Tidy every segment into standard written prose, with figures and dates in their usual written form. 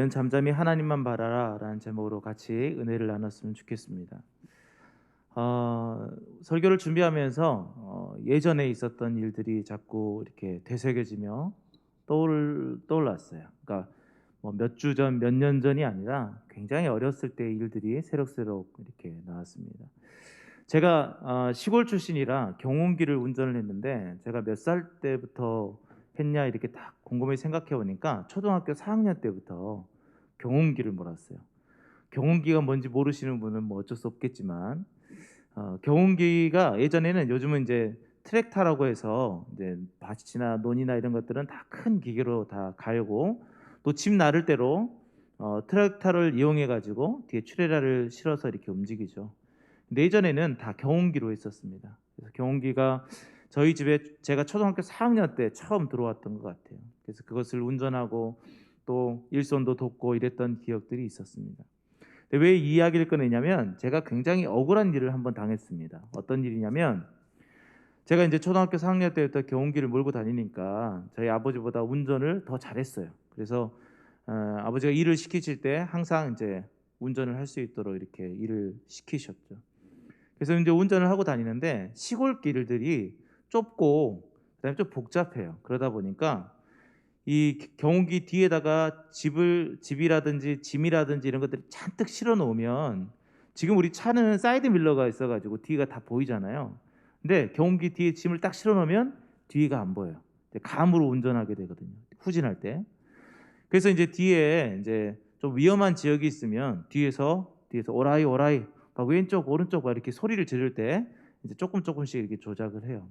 너는 잠잠히 하나님만 바라라 라는 제목으로 같이 은혜를 나눴으면 좋겠습니다. 설교를 준비하면서 예전에 있었던 일들이 자꾸 이렇게 되새겨지며 떠올랐어요. 그러니까 뭐 몇 주 전, 몇 년 전이 아니라 굉장히 어렸을 때의 일들이 새록새록 이렇게 나왔습니다. 제가 시골 출신이라 경운기를 운전을 했는데, 제가 몇 살 때부터 했냐 이렇게 딱 곰곰이 생각해 보니까 초등학교 4학년 때부터 경운기를 몰았어요. 경운기가 뭔지 모르시는 분은 뭐 어쩔 수 없겠지만, 경운기가 예전에는, 요즘은 이제 트랙터라고 해서 이제 밭이나 논이나 이런 것들은 다 큰 기계로 다 갈고, 또 집 나를 대로 트랙터를 이용해 가지고 뒤에 트레일러를 실어서 이렇게 움직이죠. 근데 예전에는 다 경운기로 했었습니다. 그래서 경운기가 저희 집에 제가 초등학교 4학년 때 처음 들어왔던 것 같아요. 그래서 그것을 운전하고 또 일손도 돕고 이랬던 기억들이 있었습니다. 근데 왜 이 이야기를 꺼내냐면, 제가 굉장히 억울한 일을 한번 당했습니다. 어떤 일이냐면, 제가 이제 초등학교 4학년 때부터 경운기를 몰고 다니니까 저희 아버지보다 운전을 더 잘했어요. 그래서 아버지가 일을 시키실 때 항상 이제 운전을 할 수 있도록 이렇게 일을 시키셨죠. 그래서 이제 운전을 하고 다니는데, 시골길들이 좁고 그다음에 좀 복잡해요. 그러다 보니까 이 경운기 뒤에다가 집이라든지 짐이라든지 이런 것들을 잔뜩 실어 놓으면, 지금 우리 차는 사이드 밀러가 있어가지고 뒤가 다 보이잖아요. 근데 경운기 뒤에 짐을 딱 실어 놓으면 뒤가 안 보여요. 감으로 운전하게 되거든요, 후진할 때. 그래서 이제 뒤에 이제 좀 위험한 지역이 있으면 뒤에서 오라이 오라이 막 왼쪽 오른쪽 막 이렇게 소리를 지를 때 이제 조금씩 이렇게 조작을 해요.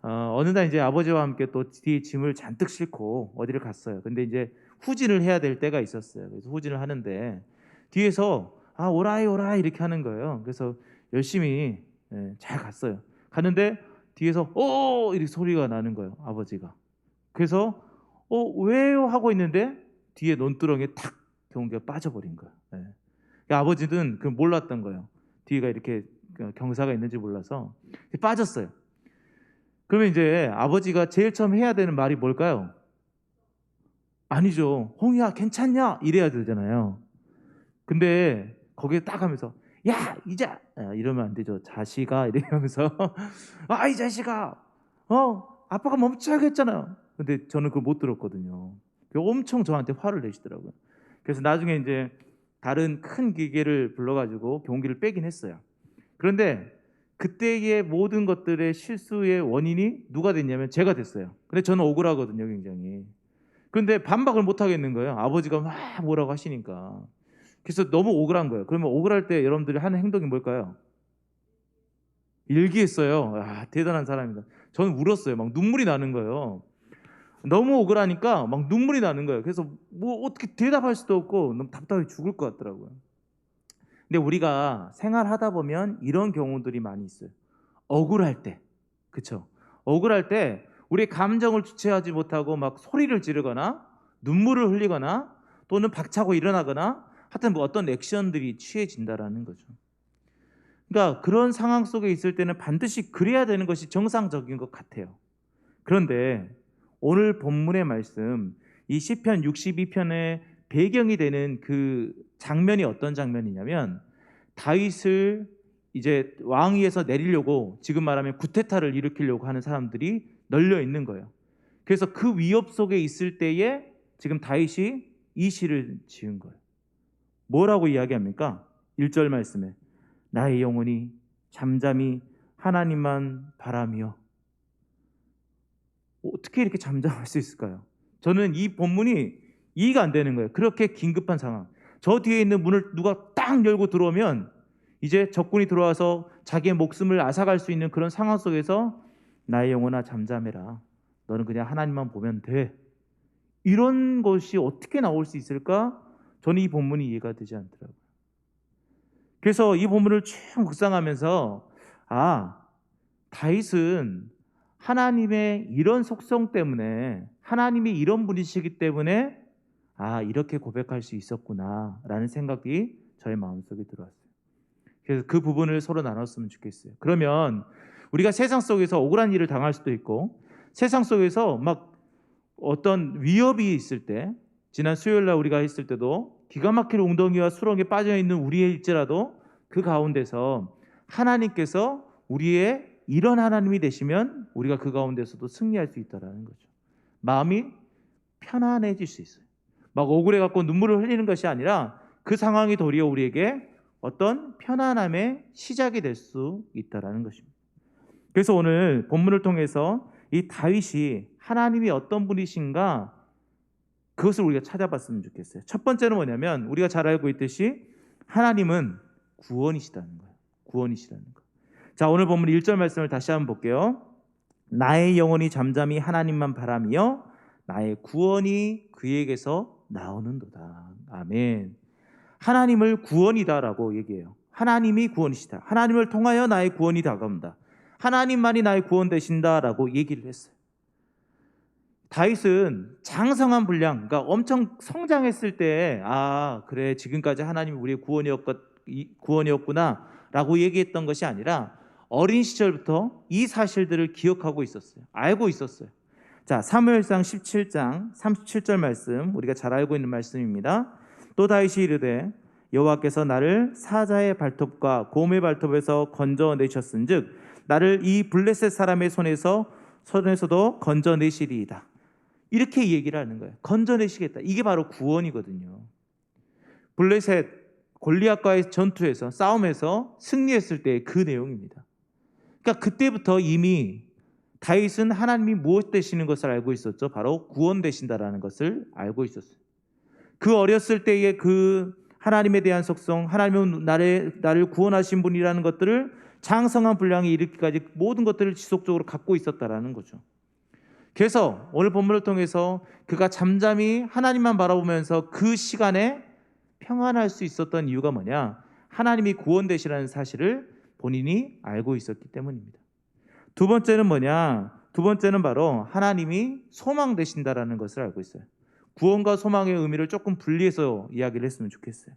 어느 날 이제 아버지와 함께 또 뒤에 짐을 잔뜩 싣고 어디를 갔어요. 근데 이제 후진을 해야 될 때가 있었어요. 그래서 후진을 하는데 뒤에서 오라이 오라이 이렇게 하는 거예요. 그래서 열심히 잘 갔어요. 갔는데 뒤에서 이렇게 소리가 나는 거예요, 아버지가. 그래서 왜요 하고 있는데 뒤에 논두렁에 탁 경운기가 빠져버린 거예요. 그러니까 아버지는 그 몰랐던 거예요. 뒤가 이렇게 경사가 있는지 몰라서 빠졌어요. 그러면 이제 아버지가 제일 처음 해야 되는 말이 뭘까요? 아니죠. 홍이야 괜찮냐? 이래야 되잖아요. 근데 거기에 딱 하면서 야 이자 이러면 안 되죠. 자식아 이러면서 이 자식아 아빠가 멈춰야겠잖아요. 근데 저는 그걸 못 들었거든요. 엄청 저한테 화를 내시더라고요. 그래서 나중에 이제 다른 큰 기계를 불러가지고 경운기를 빼긴 했어요. 그런데 그때의 모든 것들의 실수의 원인이 누가 됐냐면 제가 됐어요. 근데 저는 억울하거든요, 굉장히. 그런데 반박을 못 하겠는 거예요. 아버지가 막 뭐라고 하시니까. 그래서 너무 억울한 거예요. 그러면 억울할 때 여러분들이 하는 행동이 뭘까요? 일기했어요. 대단한 사람이다. 저는 울었어요. 막 눈물이 나는 거예요. 너무 억울하니까 막 눈물이 나는 거예요. 그래서 뭐 어떻게 대답할 수도 없고 너무 답답해 죽을 것 같더라고요. 근데 우리가 생활하다 보면 이런 경우들이 많이 있어요. 억울할 때, 그렇죠? 억울할 때 우리의 감정을 주체하지 못하고 막 소리를 지르거나 눈물을 흘리거나 또는 박차고 일어나거나 하여튼 뭐 어떤 액션들이 취해진다라는 거죠. 그러니까 그런 상황 속에 있을 때는 반드시 그래야 되는 것이 정상적인 것 같아요. 그런데 오늘 본문의 말씀, 이 시편 62편의 배경이 되는 그 장면이 어떤 장면이냐면, 다윗을 이제 왕위에서 내리려고, 지금 말하면 구테타를 일으키려고 하는 사람들이 널려 있는 거예요. 그래서 그 위협 속에 있을 때에 지금 다윗이 이 시를 지은 거예요. 뭐라고 이야기합니까? 1절 말씀에 나의 영혼이 잠잠히 하나님만 바라며. 어떻게 이렇게 잠잠할 수 있을까요? 저는 이 본문이 이해가 안 되는 거예요. 그렇게 긴급한 상황, 저 뒤에 있는 문을 누가 딱 열고 들어오면 이제 적군이 들어와서 자기의 목숨을 앗아갈 수 있는 그런 상황 속에서 나의 영혼아 잠잠해라, 너는 그냥 하나님만 보면 돼, 이런 것이 어떻게 나올 수 있을까? 저는 이 본문이 이해가 되지 않더라고요. 그래서 이 본문을 쭉 묵상하면서 다윗은 하나님의 이런 속성 때문에, 하나님이 이런 분이시기 때문에 이렇게 고백할 수 있었구나 라는 생각이 저의 마음속에 들어왔어요. 그래서 그 부분을 서로 나눴으면 좋겠어요. 그러면 우리가 세상 속에서 억울한 일을 당할 수도 있고, 세상 속에서 막 어떤 위협이 있을 때, 지난 수요일 날 우리가 했을 때도 기가 막힐 웅덩이와 수렁에 빠져 있는 우리일지라도 그 가운데서 하나님께서 우리의 이런 하나님이 되시면 우리가 그 가운데서도 승리할 수 있다라는 거죠. 마음이 편안해질 수 있어요. 막 억울해 갖고 눈물을 흘리는 것이 아니라 그 상황이 도리어 우리에게 어떤 편안함의 시작이 될 수 있다라는 것입니다. 그래서 오늘 본문을 통해서 이 다윗이 하나님이 어떤 분이신가 그것을 우리가 찾아봤으면 좋겠어요. 첫 번째는 뭐냐면 우리가 잘 알고 있듯이 하나님은 구원이시다는 거예요. 구원이시다는 거. 자, 오늘 본문 1절 말씀을 다시 한번 볼게요. 나의 영혼이 잠잠히 하나님만 바라며 나의 구원이 그에게서 나오는도다. 아멘. 하나님을 구원이다라고 얘기해요. 하나님이 구원이시다. 하나님을 통하여 나의 구원이 다가온다. 하나님만이 나의 구원 되신다라고 얘기를 했어요. 다윗은 장성한 분량, 그러니까 엄청 성장했을 때 그래 지금까지 하나님이 우리의 구원이었구나라고 얘기했던 것이 아니라 어린 시절부터 이 사실들을 기억하고 있었어요. 알고 있었어요. 자, 사무엘상 17장 37절 말씀, 우리가 잘 알고 있는 말씀입니다. 또 다윗이 이르되 여호와께서 나를 사자의 발톱과 곰의 발톱에서 건져내셨은즉 나를 이 블레셋 사람의 손에서도 건져내시리이다. 이렇게 얘기를 하는 거예요. 건져내시겠다. 이게 바로 구원이거든요. 블레셋 골리앗과의 전투에서 싸움에서 승리했을 때의 그 내용입니다. 그러니까 그때부터 이미 다윗은 하나님이 무엇 되시는 것을 알고 있었죠. 바로 구원 되신다라는 것을 알고 있었어요. 그 어렸을 때의 그 하나님에 대한 속성, 하나님은 나를 구원하신 분이라는 것들을 장성한 분량에 이르기까지 모든 것들을 지속적으로 갖고 있었다라는 거죠. 그래서 오늘 본문을 통해서 그가 잠잠히 하나님만 바라보면서 그 시간에 평안할 수 있었던 이유가 뭐냐? 하나님이 구원 되시라는 사실을 본인이 알고 있었기 때문입니다. 두 번째는 뭐냐? 두 번째는 바로 하나님이 소망 되신다라는 것을 알고 있어요. 구원과 소망의 의미를 조금 분리해서 이야기를 했으면 좋겠어요.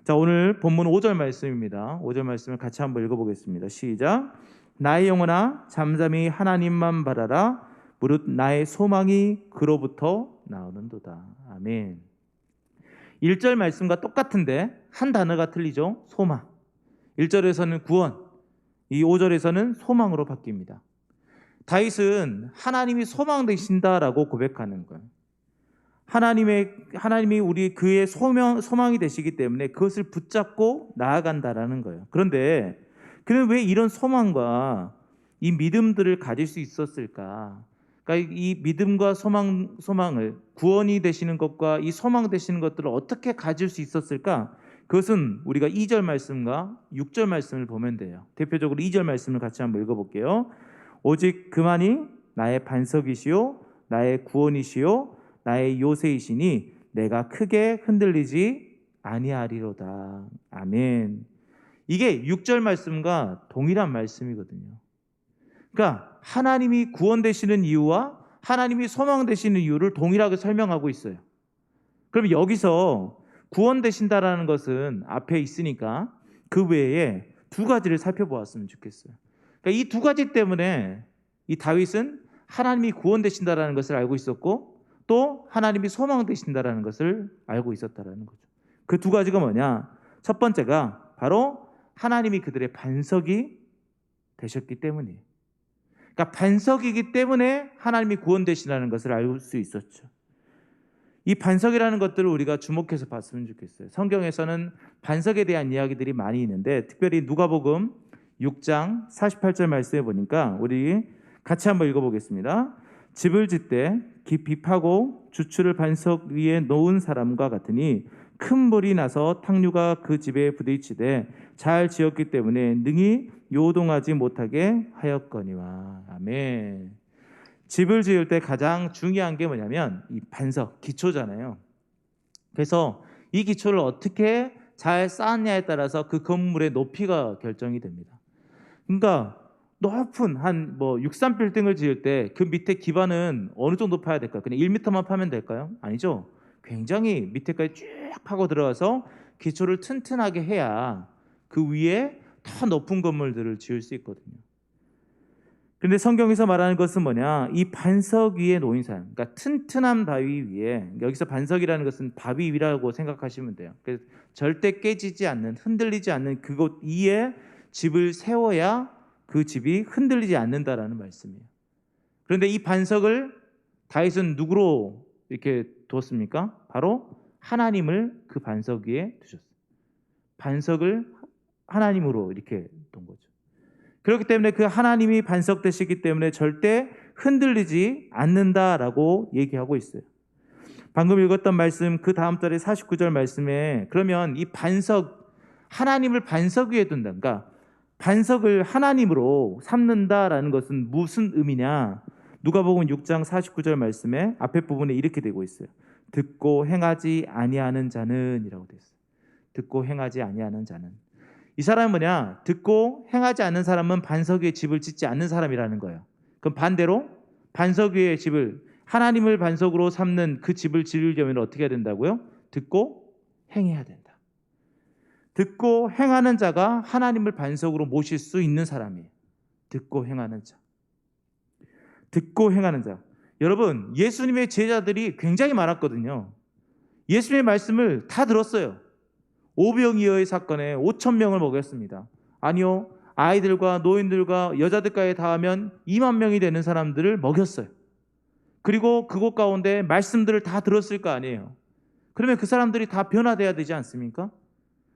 자, 오늘 본문 5절 말씀입니다. 5절 말씀을 같이 한번 읽어보겠습니다. 시작. 나의 영혼아 잠잠히 하나님만 바라라. 무릇 나의 소망이 그로부터 나오는도다. 아멘. 1절 말씀과 똑같은데 한 단어가 틀리죠. 소망. 1절에서는 구원, 이 5절에서는 소망으로 바뀝니다. 다윗은 하나님이 소망 되신다라고 고백하는 거예요. 하나님이 그의 소망이 되시기 때문에 그것을 붙잡고 나아간다라는 거예요. 그런데 그는 왜 이런 소망과 이 믿음들을 가질 수 있었을까? 그러니까 이 믿음과 소망을 구원이 되시는 것과 이 소망 되시는 것들을 어떻게 가질 수 있었을까? 그것은 우리가 2절 말씀과 6절 말씀을 보면 돼요. 대표적으로 2절 말씀을 같이 한번 읽어볼게요. 오직 그만이 나의 반석이시요 나의 구원이시요 나의 요새이시니 내가 크게 흔들리지 아니하리로다. 아멘. 이게 6절 말씀과 동일한 말씀이거든요. 그러니까 하나님이 구원 되시는 이유와 하나님이 소망 되시는 이유를 동일하게 설명하고 있어요. 그럼 여기서 구원 되신다라는 것은 앞에 있으니까 그 외에 두 가지를 살펴보았으면 좋겠어요. 그러니까 이 두 가지 때문에 이 다윗은 하나님이 구원 되신다라는 것을 알고 있었고 또 하나님이 소망 되신다라는 것을 알고 있었다라는 거죠. 그 두 가지가 뭐냐? 첫 번째가 바로 하나님이 그들의 반석이 되셨기 때문이에요. 그러니까 반석이기 때문에 하나님이 구원 되시라는 것을 알 수 있었죠. 이 반석이라는 것들을 우리가 주목해서 봤으면 좋겠어요. 성경에서는 반석에 대한 이야기들이 많이 있는데 특별히 누가복음 6장 48절 말씀에 보니까 우리 같이 한번 읽어보겠습니다. 집을 짓되 깊이 파고 주추를 반석 위에 놓은 사람과 같으니 큰 불이 나서 탕류가 그 집에 부딪히되 잘 지었기 때문에 능히 요동하지 못하게 하였거니와. 아멘. 집을 지을 때 가장 중요한 게 뭐냐면 이 반석, 기초잖아요. 그래서 이 기초를 어떻게 잘 쌓았냐에 따라서 그 건물의 높이가 결정이 됩니다. 그러니까 높은 한 63빌딩을 지을 때 그 밑에 기반은 어느 정도 파야 될까요? 그냥 1m만 파면 될까요? 아니죠. 굉장히 밑에까지 쭉 파고 들어가서 기초를 튼튼하게 해야 그 위에 더 높은 건물들을 지을 수 있거든요. 그런데 성경에서 말하는 것은 뭐냐? 이 반석 위에 놓인 사람, 그러니까 튼튼한 바위 위에, 여기서 반석이라는 것은 바위 위라고 생각하시면 돼요. 그래서 절대 깨지지 않는, 흔들리지 않는 그곳 위에 집을 세워야 그 집이 흔들리지 않는다라는 말씀이에요. 그런데 이 반석을 다윗은 누구로 이렇게 두었습니까? 바로 하나님을 그 반석 위에 두셨어요. 반석을 하나님으로 이렇게 둔 거죠. 그렇기 때문에 그 하나님이 반석 되시기 때문에 절대 흔들리지 않는다라고 얘기하고 있어요. 방금 읽었던 말씀, 그 다음 절에 49절 말씀에 그러면 이 반석, 하나님을 반석 위에 둔다, 그러니까 반석을 하나님으로 삼는다라는 것은 무슨 의미냐? 누가복음 6장 49절 말씀에 앞에 부분에 이렇게 되고 있어요. 듣고 행하지 아니하는 자는 이라고 되어 있어요. 듣고 행하지 아니하는 자는. 이 사람은 뭐냐? 듣고 행하지 않는 사람은 반석 위에 집을 짓지 않는 사람이라는 거예요. 그럼 반대로 반석 위에 집을, 하나님을 반석으로 삼는 그 집을 지으려면 어떻게 해야 된다고요? 듣고 행해야 된다. 듣고 행하는 자가 하나님을 반석으로 모실 수 있는 사람이에요. 듣고 행하는 자. 듣고 행하는 자. 여러분, 예수님의 제자들이 굉장히 많았거든요. 예수님의 말씀을 다 들었어요. 오병이어의 사건에 5천 명을 먹였습니다. 아니요, 아이들과 노인들과 여자들까지 다 하면 2만 명이 되는 사람들을 먹였어요. 그리고 그곳 가운데 말씀들을 다 들었을 거 아니에요. 그러면 그 사람들이 다 변화돼야 되지 않습니까?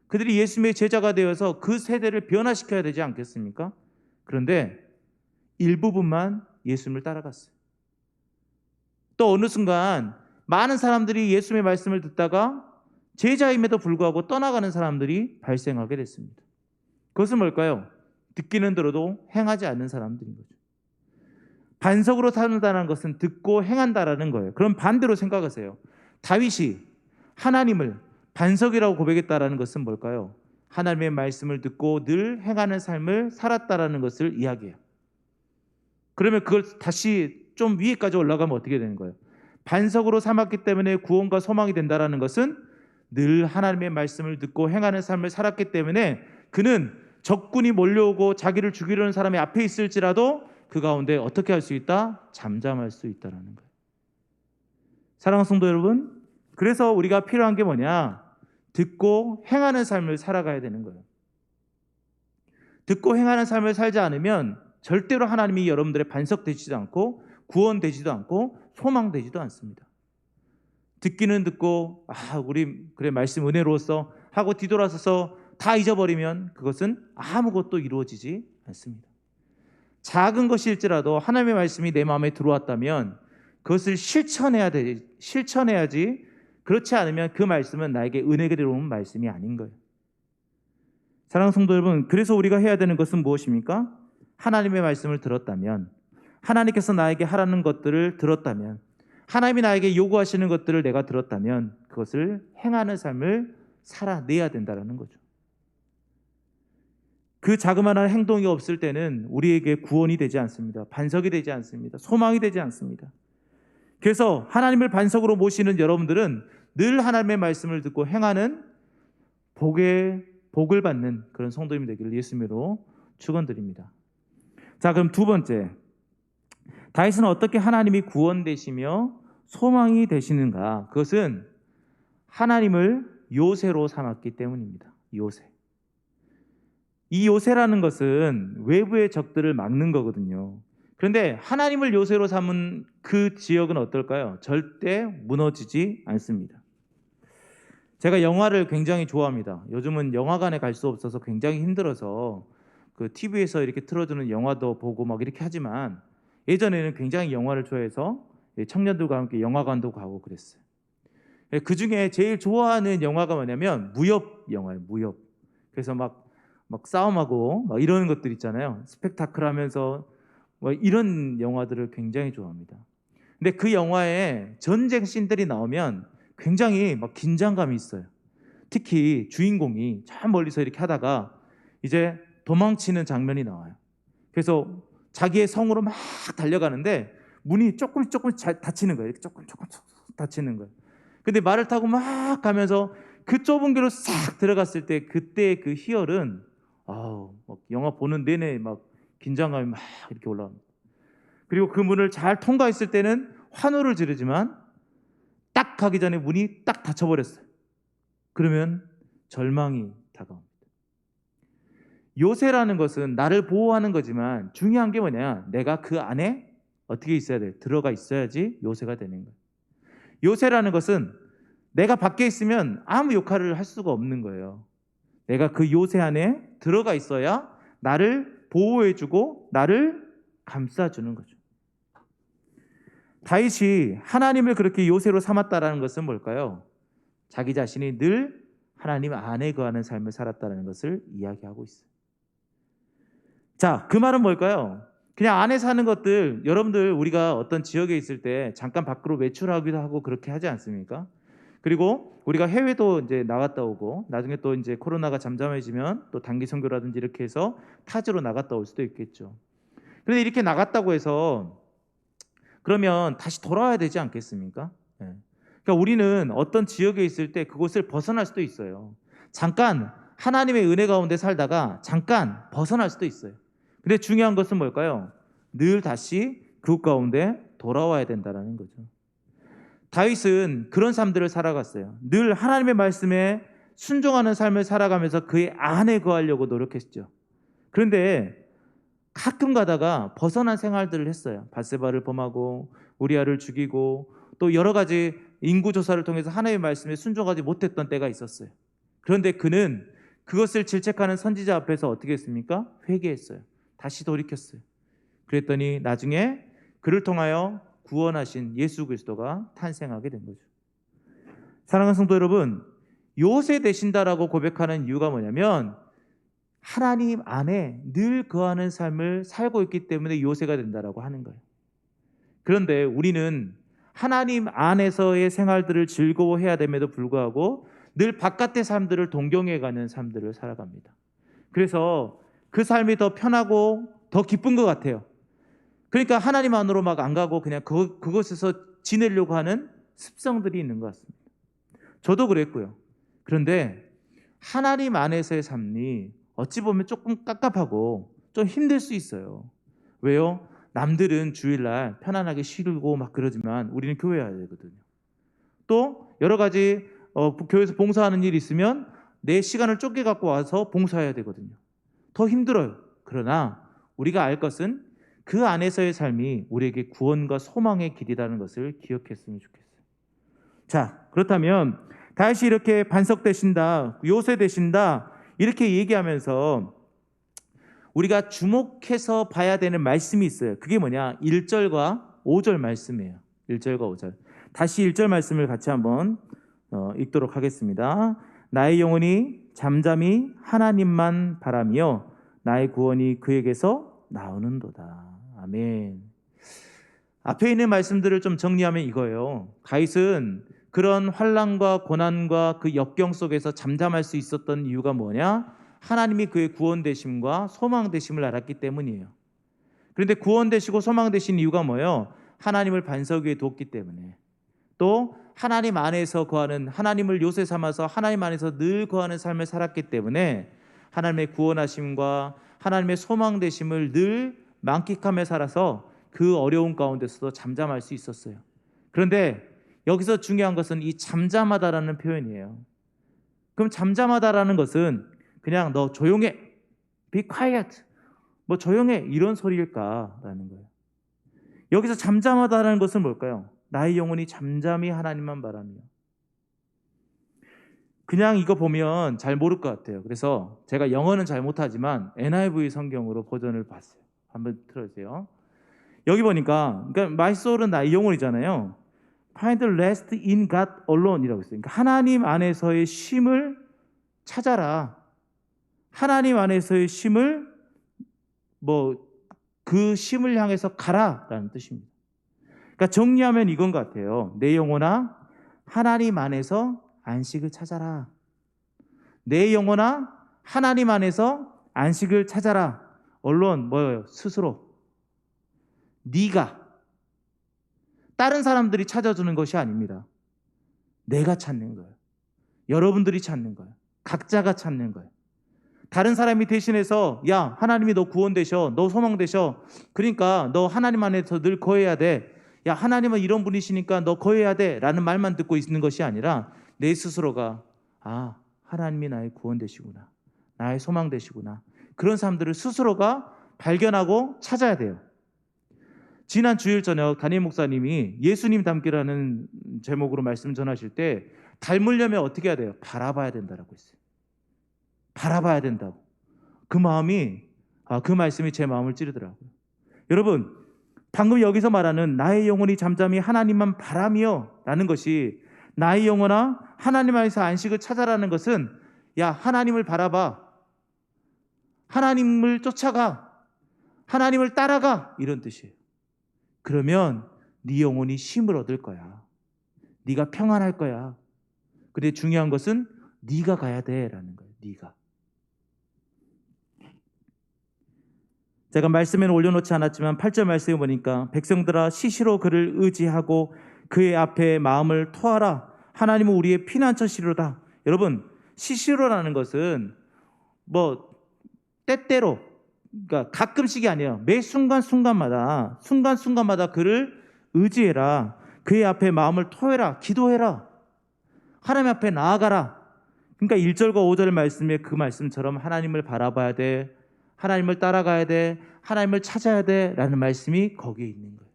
그들이 예수님의 제자가 되어서 그 세대를 변화시켜야 되지 않겠습니까? 그런데 일부분만 예수님을 따라갔어요. 또 어느 순간 많은 사람들이 예수님의 말씀을 듣다가 제자임에도 불구하고 떠나가는 사람들이 발생하게 됐습니다. 그것은 뭘까요? 듣기는 들어도 행하지 않는 사람들인 거죠. 반석으로 삼는다는 것은 듣고 행한다라는 거예요. 그럼 반대로 생각하세요. 다윗이 하나님을 반석이라고 고백했다라는 것은 뭘까요? 하나님의 말씀을 듣고 늘 행하는 삶을 살았다라는 것을 이야기해요. 그러면 그걸 다시 좀 위에까지 올라가면 어떻게 되는 거예요? 반석으로 삼았기 때문에 구원과 소망이 된다라는 것은 늘 하나님의 말씀을 듣고 행하는 삶을 살았기 때문에 그는 적군이 몰려오고 자기를 죽이려는 사람이 앞에 있을지라도 그 가운데 어떻게 할 수 있다? 잠잠할 수 있다라는 거예요. 사랑하는 성도 여러분, 그래서 우리가 필요한 게 뭐냐? 듣고 행하는 삶을 살아가야 되는 거예요. 듣고 행하는 삶을 살지 않으면 절대로 하나님이 여러분들의 반석 되지도 않고 구원되지도 않고 소망되지도 않습니다. 듣기는 듣고 우리 그래 말씀 은혜로웠어 하고 뒤돌아서서 다 잊어버리면 그것은 아무것도 이루어지지 않습니다. 작은 것일지라도 하나님의 말씀이 내 마음에 들어왔다면 그것을 실천해야지. 그렇지 않으면 그 말씀은 나에게 은혜가 들어오는 말씀이 아닌 거예요. 사랑하는 성도 여러분, 그래서 우리가 해야 되는 것은 무엇입니까? 하나님의 말씀을 들었다면, 하나님께서 나에게 하라는 것들을 들었다면, 하나님이 나에게 요구하시는 것들을 내가 들었다면 그것을 행하는 삶을 살아내야 된다는 거죠. 그 자그마한 행동이 없을 때는 우리에게 구원이 되지 않습니다. 반석이 되지 않습니다. 소망이 되지 않습니다. 그래서 하나님을 반석으로 모시는 여러분들은 늘 하나님의 말씀을 듣고 행하는 복을 받는 그런 성도님이 되기를 예수님으로 축원드립니다. 자, 그럼 두 번째, 다윗은 어떻게 하나님이 구원되시며 소망이 되시는가? 그것은 하나님을 요새로 삼았기 때문입니다. 요새. 이 요새라는 것은 외부의 적들을 막는 거거든요. 그런데 하나님을 요새로 삼은 그 지역은 어떨까요? 절대 무너지지 않습니다. 제가 영화를 굉장히 좋아합니다. 요즘은 영화관에 갈 수 없어서 굉장히 힘들어서 그 TV에서 이렇게 틀어주는 영화도 보고 막 이렇게 하지만 예전에는 굉장히 영화를 좋아해서 청년들과 함께 영화관도 가고 그랬어요. 그 중에 제일 좋아하는 영화가 뭐냐면 무협 영화예요. 무협. 그래서 막 싸움하고 막 이런 것들 있잖아요. 스펙타클하면서 뭐 이런 영화들을 굉장히 좋아합니다. 근데 그 영화에 전쟁 씬들이 나오면 굉장히 막 긴장감이 있어요. 특히 주인공이 저 멀리서 이렇게 하다가 이제 도망치는 장면이 나와요. 그래서 자기의 성으로 막 달려가는데 문이 조금씩 닫히는 거예요. 이렇게 조금 닫히는 거예요. 근데 말을 타고 막 가면서 그 좁은 길로 싹 들어갔을 때 그때 그 희열은 막 영화 보는 내내 막 긴장감이 막 이렇게 올라옵니다. 그리고 그 문을 잘 통과했을 때는 환호를 지르지만 딱 가기 전에 문이 딱 닫혀버렸어요. 그러면 절망이 다가옵니다. 요새라는 것은 나를 보호하는 거지만 중요한 게 뭐냐? 내가 그 안에 어떻게 있어야 돼? 들어가 있어야지 요새가 되는 거예요. 요새라는 것은 내가 밖에 있으면 아무 역할을 할 수가 없는 거예요. 내가 그 요새 안에 들어가 있어야 나를 보호해주고 나를 감싸주는 거죠. 다윗이 하나님을 그렇게 요새로 삼았다라는 것은 뭘까요? 자기 자신이 늘 하나님 안에 거하는 삶을 살았다는 것을 이야기하고 있어요. 자, 그 말은 뭘까요? 그냥 안에 사는 것들, 여러분들 우리가 어떤 지역에 있을 때 잠깐 밖으로 외출하기도 하고 그렇게 하지 않습니까? 그리고 우리가 해외도 이제 나갔다 오고 나중에 또 이제 코로나가 잠잠해지면 또 단기 선교라든지 이렇게 해서 타지로 나갔다 올 수도 있겠죠. 그런데 이렇게 나갔다고 해서 그러면 다시 돌아와야 되지 않겠습니까? 네. 그러니까 우리는 어떤 지역에 있을 때 그곳을 벗어날 수도 있어요. 잠깐 하나님의 은혜 가운데 살다가 잠깐 벗어날 수도 있어요. 근데 중요한 것은 뭘까요? 늘 다시 그 가운데 돌아와야 된다는 거죠. 다윗은 그런 삶들을 살아갔어요. 늘 하나님의 말씀에 순종하는 삶을 살아가면서 그의 안에 거하려고 노력했죠. 그런데 가끔 가다가 벗어난 생활들을 했어요. 밧세바를 범하고 우리아를 죽이고 또 여러 가지 인구조사를 통해서 하나님의 말씀에 순종하지 못했던 때가 있었어요. 그런데 그는 그것을 질책하는 선지자 앞에서 어떻게 했습니까? 회개했어요. 다시 돌이켰어요. 그랬더니 나중에 그를 통하여 구원하신 예수 그리스도가 탄생하게 된 거죠. 사랑하는 성도 여러분, 요새 되신다라고 고백하는 이유가 뭐냐면 하나님 안에 늘 거하는 삶을 살고 있기 때문에 요새가 된다라고 하는 거예요. 그런데 우리는 하나님 안에서의 생활들을 즐거워해야 됨에도 불구하고 늘 바깥의 삶들을 동경해가는 삶들을 살아갑니다. 그래서 그 삶이 더 편하고 더 기쁜 것 같아요. 그러니까 하나님 안으로 막 안 가고 그냥 그곳에서 지내려고 하는 습성들이 있는 것 같습니다. 저도 그랬고요. 그런데 하나님 안에서의 삶이 어찌 보면 조금 깝깝하고 좀 힘들 수 있어요. 왜요? 남들은 주일날 편안하게 쉬고 막 그러지만 우리는 교회 와야 되거든요. 또 여러 가지 교회에서 봉사하는 일이 있으면 내 시간을 쫓겨 갖고 와서 봉사해야 되거든요. 더 힘들어요. 그러나 우리가 알 것은 그 안에서의 삶이 우리에게 구원과 소망의 길이라는 것을 기억했으면 좋겠어요. 자, 그렇다면 다시 이렇게 반석되신다, 요새 되신다 이렇게 얘기하면서 우리가 주목해서 봐야 되는 말씀이 있어요. 그게 뭐냐? 1절과 5절 말씀이에요. 1절과 5절. 다시 1절 말씀을 같이 한번 읽도록 하겠습니다. 나의 영혼이 잠잠히 하나님만 바라며 나의 구원이 그에게서 나오는도다. 아멘. 앞에 있는 말씀들을 좀 정리하면 이거예요. 다윗은 그런 환난과 고난과 그 역경 속에서 잠잠할 수 있었던 이유가 뭐냐? 하나님이 그의 구원 되심과 소망 되심을 알았기 때문이에요. 그런데 구원 되시고 소망 되신 이유가 뭐예요? 하나님을 반석 위에 뒀기 때문에. 또 하나님 안에서 거하는, 하나님을 요새 삼아서 하나님 안에서 늘 거하는 삶을 살았기 때문에 하나님의 구원하심과 하나님의 소망 되심을 늘 만끽하며 살아서 그 어려운 가운데서도 잠잠할 수 있었어요. 그런데 여기서 중요한 것은 이 잠잠하다라는 표현이에요. 그럼 잠잠하다라는 것은 그냥 너 조용해, be quiet, 뭐 조용해 이런 소리일까라는 거예요. 여기서 잠잠하다라는 것은 뭘까요? 나의 영혼이 잠잠히 하나님만 바라며. 그냥 이거 보면 잘 모를 것 같아요. 그래서 제가 영어는 잘 못하지만 NIV 성경으로 버전을 봤어요. 한번 들어주세요. 여기 보니까 그러니까 My soul은 나의 영혼이잖아요. Find rest in God alone이라고 했어요. 그러니까 하나님 안에서의 쉼을 찾아라. 하나님 안에서의 쉼을 그 쉼을 향해서 가라라는 뜻입니다. 그러니까 정리하면 이건 것 같아요. 내 영혼아 하나님 안에서 안식을 찾아라. 내 영혼아 하나님 안에서 안식을 찾아라. 언론 뭐예요? 스스로. 네가. 다른 사람들이 찾아주는 것이 아닙니다. 내가 찾는 거예요. 여러분들이 찾는 거예요. 각자가 찾는 거예요. 다른 사람이 대신해서 야, 하나님이 너 구원 되셔, 너 소망 되셔, 그러니까 너 하나님 안에서 늘 거해야 돼, 야, 하나님은 이런 분이시니까 너 거해야 돼 라는 말만 듣고 있는 것이 아니라 내 스스로가 아, 하나님이 나의 구원 되시구나, 나의 소망 되시구나, 그런 사람들을 스스로가 발견하고 찾아야 돼요. 지난 주일 저녁 담임 목사님이 예수님 닮기라는 제목으로 말씀 전하실 때 닮으려면 어떻게 해야 돼요? 바라봐야 된다라고 했어요. 바라봐야 된다고. 그 말씀이 제 마음을 찌르더라고요. 여러분, 방금 여기서 말하는 나의 영혼이 잠잠히 하나님만 바라며 라는 것이, 나의 영혼아 하나님 안에서 안식을 찾아라는 것은 야, 하나님을 바라봐, 하나님을 쫓아가, 하나님을 따라가, 이런 뜻이에요. 그러면 네 영혼이 쉼을 얻을 거야. 네가 평안할 거야. 근데 중요한 것은 네가 가야 돼라는 거예요. 네가. 제가 말씀에는 올려놓지 않았지만 8절 말씀에 보니까 백성들아 시시로 그를 의지하고 그의 앞에 마음을 토하라. 하나님은 우리의 피난처시로다. 여러분, 시시로라는 것은 뭐 때때로, 그러니까 가끔씩이 아니에요. 매 순간순간마다 그를 의지해라. 그의 앞에 마음을 토해라. 기도해라. 하나님 앞에 나아가라. 그러니까 1절과 5절 말씀에 그 말씀처럼 하나님을 바라봐야 돼, 하나님을 따라가야 돼, 하나님을 찾아야 돼 라는 말씀이 거기에 있는 거예요.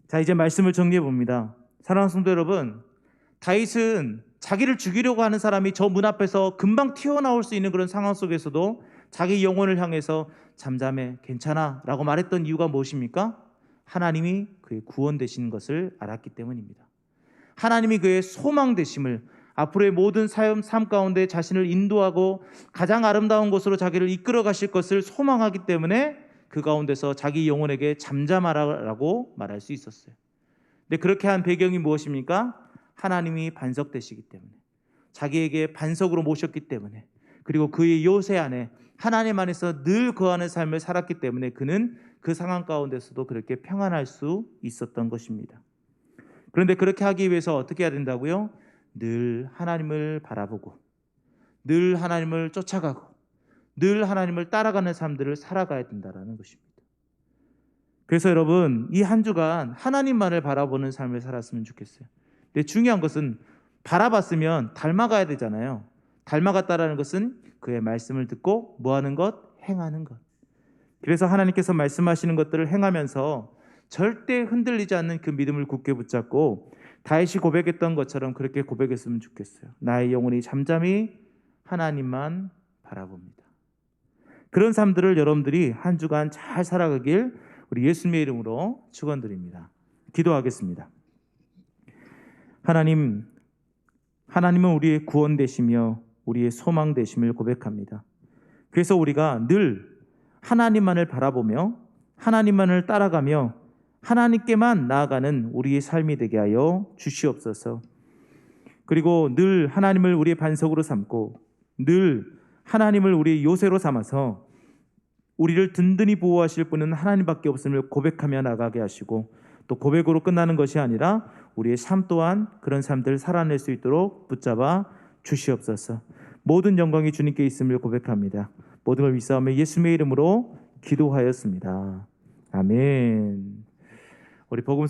자, 이제 말씀을 정리해 봅니다. 사랑하는 성도 여러분, 다윗은 자기를 죽이려고 하는 사람이 저 문 앞에서 금방 튀어나올 수 있는 그런 상황 속에서도 자기 영혼을 향해서 잠잠해, 괜찮아 라고 말했던 이유가 무엇입니까? 하나님이 그의 구원 되신 것을 알았기 때문입니다. 하나님이 그의 소망 되심을, 앞으로의 모든 삶 가운데 자신을 인도하고 가장 아름다운 곳으로 자기를 이끌어 가실 것을 소망하기 때문에 그 가운데서 자기 영혼에게 잠잠하라고 말할 수 있었어요. 근데 그렇게 한 배경이 무엇입니까? 하나님이 반석되시기 때문에, 자기에게 반석으로 모셨기 때문에, 그리고 그의 요새 안에 하나님 안에서 늘 거하는 삶을 살았기 때문에 그는 그 상황 가운데서도 그렇게 평안할 수 있었던 것입니다. 그런데 그렇게 하기 위해서 어떻게 해야 된다고요? 늘 하나님을 바라보고, 늘 하나님을 쫓아가고, 늘 하나님을 따라가는 삶들을 살아가야 된다는 것입니다. 그래서 여러분, 이 한 주간 하나님만을 바라보는 삶을 살았으면 좋겠어요. 근데 중요한 것은 바라봤으면 닮아가야 되잖아요. 닮아갔다라는 것은 그의 말씀을 듣고 뭐하는 것? 행하는 것. 그래서 하나님께서 말씀하시는 것들을 행하면서 절대 흔들리지 않는 그 믿음을 굳게 붙잡고 다윗이 고백했던 것처럼 그렇게 고백했으면 좋겠어요. 나의 영혼이 잠잠히 하나님만 바라봅니다. 그런 삶들을 여러분들이 한 주간 잘 살아가길 우리 예수님의 이름으로 축원드립니다. 기도하겠습니다. 하나님은 우리의 구원 되시며 우리의 소망 되심을 고백합니다. 그래서 우리가 늘 하나님만을 바라보며 하나님만을 따라가며 하나님께만 나아가는 우리의 삶이 되게 하여 주시옵소서. 그리고 늘 하나님을 우리의 반석으로 삼고 늘 하나님을 우리의 요새로 삼아서 우리를 든든히 보호하실 분은 하나님밖에 없음을 고백하며 나가게 하시고, 또 고백으로 끝나는 것이 아니라 우리의 삶 또한 그런 삶들을 살아낼 수 있도록 붙잡아 주시옵소서. 모든 영광이 주님께 있음을 고백합니다. 모든 걸 믿사오며 예수님의 이름으로 기도하였습니다. 아멘. 우리 복음